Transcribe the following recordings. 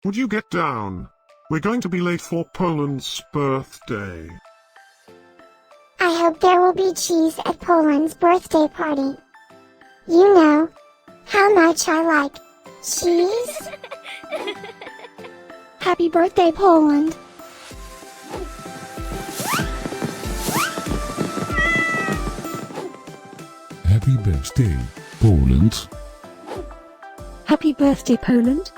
Would you get down? We're going to be late for Poland's birthday. I hope there will be cheese at Poland's birthday party. You know how much I like cheese. Happy birthday, Poland. Happy birthday, Poland. Happy birthday, Poland.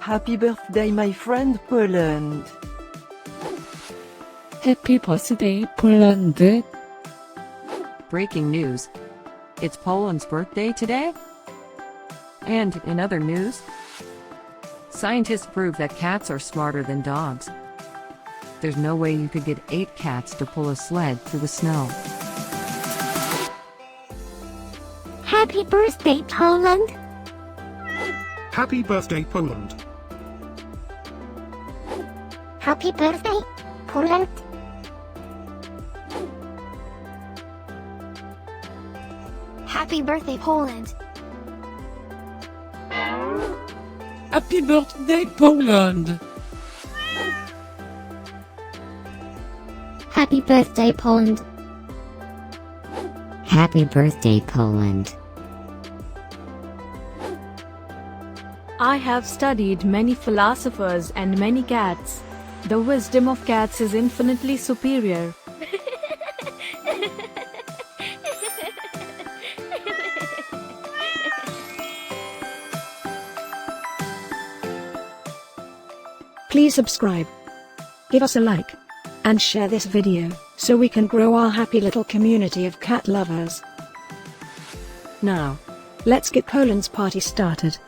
Happy birthday, my friend Poland. Happy birthday, Poland. Breaking news. It's Poland's birthday today? And in other news, scientists prove that cats are smarter than dogs. There's no way you could get 8 cats to pull a sled through the snow. Happy birthday, Poland. Happy birthday, Poland. Happy birthday, Poland. Happy birthday, Poland. Happy birthday, Poland. Happy birthday, Poland. Happy birthday, Poland. I have studied many philosophers and many cats. The wisdom of cats is infinitely superior. Please subscribe, give us a like, and share this video, so we can grow our happy little community of cat lovers. Now, let's get Poland's party started.